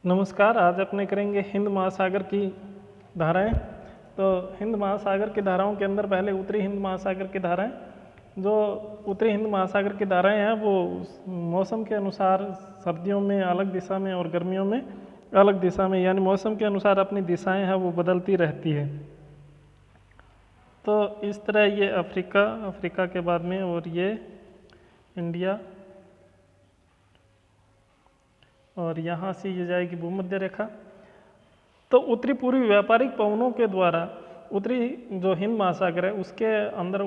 नमस्कार। आज अपने करेंगे हिंद महासागर की धाराएं। तो हिंद महासागर की धाराओं के अंदर पहले उत्तरी हिंद महासागर की धाराएं। जो उत्तरी हिंद महासागर की धाराएं हैं वो मौसम के अनुसार सर्दियों में अलग दिशा में और गर्मियों में अलग दिशा में, यानी मौसम के अनुसार अपनी दिशाएं हैं वो बदलती रहती है। तो इस तरह ये अफ्रीका के बाद में, और ये इंडिया, और यहाँ से ये जाएगी भूमध्य रेखा। तो उत्तरी पूर्वी व्यापारिक पवनों के द्वारा उत्तरी जो हिंद महासागर है उसके अंदर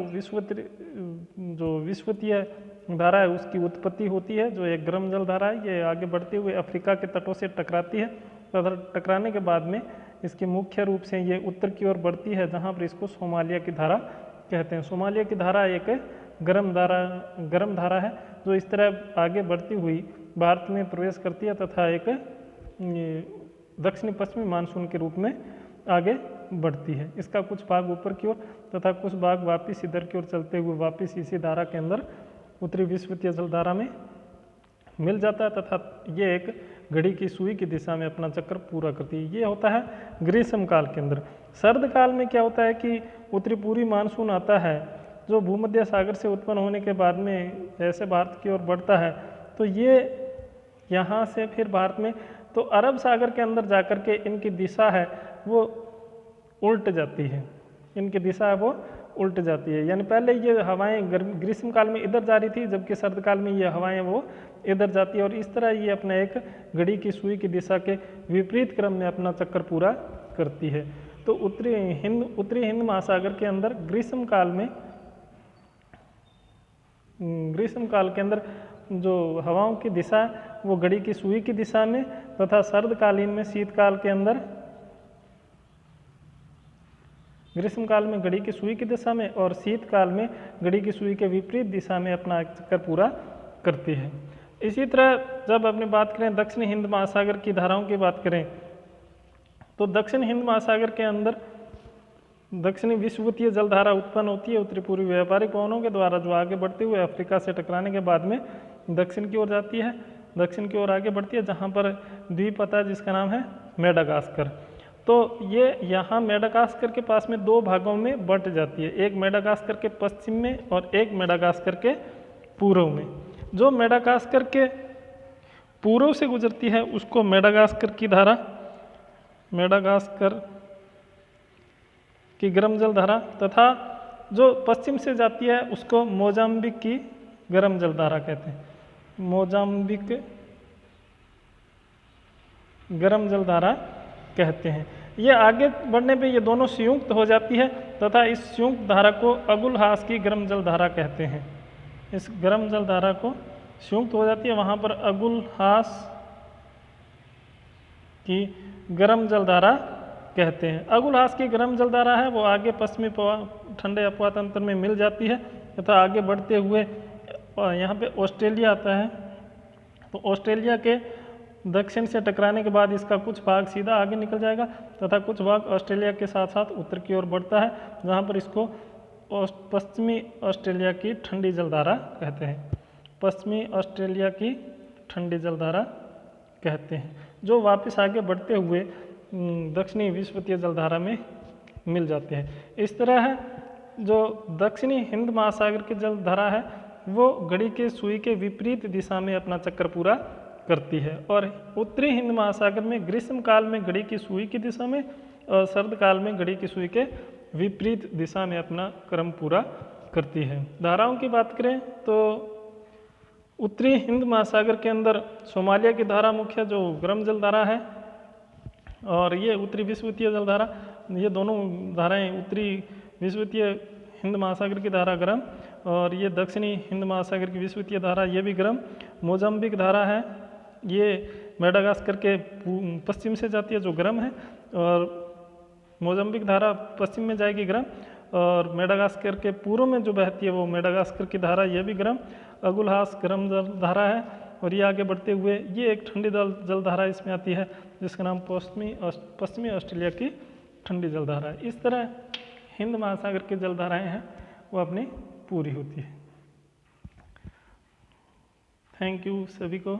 विषुवतीय धारा है उसकी उत्पत्ति होती है, जो एक गर्म जल धारा है। ये आगे बढ़ते हुए अफ्रीका के तटों से टकराती है। तथा टकराने के बाद में इसकी मुख्य रूप से ये उत्तर की ओर बढ़ती है, जहाँ पर इसको सोमालिया की धारा कहते हैं। सोमालिया की धारा एक गर्म धारा है जो इस तरह आगे बढ़ती हुई भारत में प्रवेश करती है तथा एक दक्षिणी पश्चिमी मानसून के रूप में आगे बढ़ती है। इसका कुछ भाग ऊपर की ओर तथा कुछ भाग वापिस इधर की ओर चलते हुए वापिस इसी धारा के अंदर उत्तरी विषुवतीय जल धारा में मिल जाता है तथा ये एक घड़ी की सुई की दिशा में अपना चक्कर पूरा करती है। ये होता है ग्रीष्म काल के अंदर। सर्द काल में क्या होता है कि उत्तरी पूर्वी मानसून आता है जो भूमध्य सागर से उत्पन्न होने के बाद में जैसे भारत की ओर बढ़ता है, तो ये यहाँ से फिर भारत में तो अरब सागर के अंदर जाकर के इनकी दिशा है वो उल्ट जाती है। इनकी दिशा है वो उल्ट जाती है, यानी पहले ये हवाएं ग्रीष्म काल में इधर जा रही थी, जबकि सर्द काल में ये हवाएं वो इधर जाती है। और इस तरह ये अपना एक घड़ी की सुई की दिशा के विपरीत क्रम में अपना चक्कर पूरा करती है। तो उत्तरी हिंद महासागर के अंदर ग्रीष्म काल के अंदर जो हवाओं की दिशा वो घड़ी की सुई की दिशा में तथा सर्दकालीन में शीतकाल के अंदर ग्रीष्म काल में घड़ी की सुई की दिशा में और शीतकाल में घड़ी की सुई के विपरीत दिशा में अपना चक्कर पूरा करती है। इसी तरह जब अपनी बात करें दक्षिण हिंद महासागर की धाराओं की बात करें तो दक्षिण हिंद महासागर के अंदर दक्षिणी विषुवतीय जलधारा उत्पन्न होती है उत्तरी पूर्वी व्यापारिक पवनों के द्वारा, जो आगे बढ़ते हुए अफ्रीका से टकराने के बाद में दक्षिण की ओर जाती है, दक्षिण की ओर आगे बढ़ती है, जहाँ पर द्वीप आता है जिसका नाम है मेडागास्कर। तो ये यहाँ मेडागास्कर के पास में दो भागों में बंट जाती है, एक मेडागास्कर के पश्चिम में और एक मेडागास्कर के पूर्व में। जो मेडागास्कर के पूर्व से गुजरती है उसको मेडागास्कर की धारा, मेडागास्कर की गर्म जल धारा, तथा जो पश्चिम से जाती है उसको मोजाम्बिक की गर्म जल धारा कहते हैं। मोजाम्बिक गर्म जल धारा कहते हैं। ये आगे बढ़ने पे ये दोनों संयुक्त हो जाती है तथा इस संयुक्त धारा को अगुलहास की गर्म जल धारा कहते हैं। इस गर्म जल धारा को संयुक्त हो जाती है, वहाँ पर अगुलहास की गर्म जल धारा कहते हैं। अगुलहास की गर्म जल धारा है वो आगे पश्चिमी ठंडे अपवाह तंत्र में मिल जाती है तथा आगे बढ़ते हुए यहाँ पे ऑस्ट्रेलिया आता है। तो ऑस्ट्रेलिया के दक्षिण से टकराने के बाद इसका कुछ भाग सीधा आगे निकल जाएगा तथा कुछ भाग ऑस्ट्रेलिया के साथ साथ उत्तर की ओर बढ़ता है, जहाँ पर इसको पश्चिमी ऑस्ट्रेलिया की ठंडी जलधारा कहते हैं। पश्चिमी ऑस्ट्रेलिया की ठंडी जलधारा कहते हैं, जो वापस आगे बढ़ते हुए दक्षिणी विषुवतीय जलधारा में मिल जाते हैं। इस तरह है जो दक्षिणी हिंद महासागर की जलधारा है वो घड़ी के सुई के विपरीत दिशा में अपना चक्कर पूरा करती है, और उत्तरी हिंद महासागर में ग्रीष्म काल में घड़ी की सुई की दिशा में और सर्द काल में घड़ी की सुई के विपरीत दिशा में अपना क्रम पूरा करती है। धाराओं की बात करें तो उत्तरी हिंद महासागर के अंदर सोमालिया की धारा मुख्य जो गर्म जल धारा है, और ये उत्तरी विषुवतीय जल धारा, ये दोनों धाराएं उत्तरी विषुवतीय हिंद महासागर की धारा गर्म और ये दक्षिणी हिंद महासागर की विषुवतीय धारा ये भी गर्म। मोजाम्बिक धारा है ये मेडागास्कर के पश्चिम से जाती है जो गर्म है, और मोजाम्बिक धारा पश्चिम में जाएगी गर्म, और मेडागास्कर के पूर्व में जो बहती है वो मेडागास्कर की धारा ये भी गर्म। अगुलहास गर्म जल धारा है और ये आगे बढ़ते हुए ये एक ठंडी जल धारा इसमें आती है जिसका नाम पश्चिमी ऑस्ट्रेलिया की ठंडी जल धारा है। इस तरह हिंद महासागर की जल धाराएँ हैं वो अपनी पूरी होती है। थैंक यू सभी को।